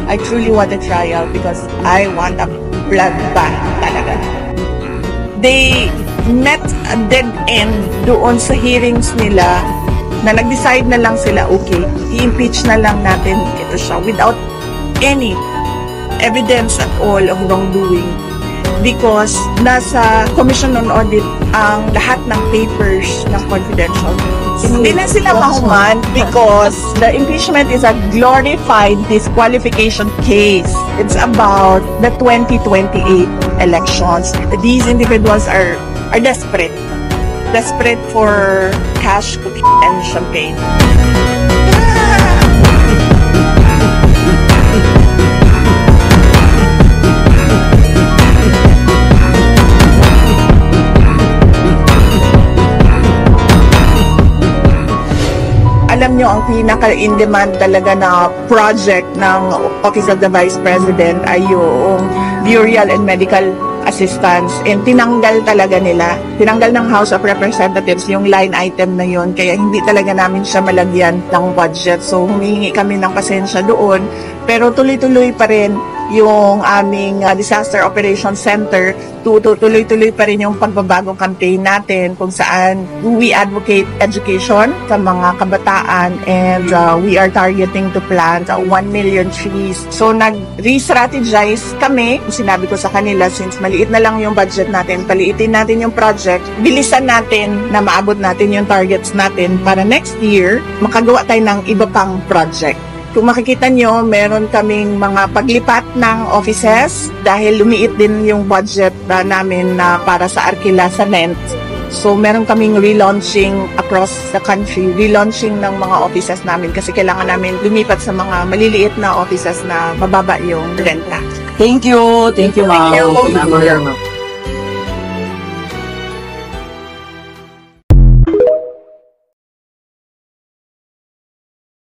I truly want a trial because I want a blood bath talaga. They met a dead end doon sa hearings nila na nag-decide na lang sila, okay, i-impeach na lang natin ito siya without any evidence at all of wrongdoing. Because nasa Commission on Audit ang lahat ng papers ng confidential. Hindi na sila mahuman because the impeachment is a glorified disqualification case. It's about the 2028 elections. These individuals are desperate. Desperate for cash, cookie, and champagne. Alam nyo, ang pinaka-in-demand talaga na project ng Office of the Vice President ay yung burial and medical assistance. And tinanggal talaga nila. Tinanggal ng House of Representatives yung line item na yun. Kaya hindi talaga namin siya malagyan ng budget. So humingi kami ng pasensya doon. Pero tuloy-tuloy pa rin yung aming Disaster Operations Center. Tuloy-tuloy pa rin yung pagbabagong campaign natin kung saan we advocate education sa mga kabataan and we are targeting to plant 1 million trees. So nag-re-strategize kami. Sinabi ko sa kanila, since maliit na lang yung budget natin, paliitin natin yung project, bilisan natin na maabot natin yung targets natin para next year makagawa tayo ng iba pang project. Kung makikita nyo, meron kaming mga paglipat ng offices dahil lumiit din yung budget namin para sa Arkila sa NENT. So meron kaming relaunching across the country, relaunching ng mga offices namin kasi kailangan namin lumipat sa mga maliliit na offices na mababa yung renta. Thank you, ma'am. Thank you.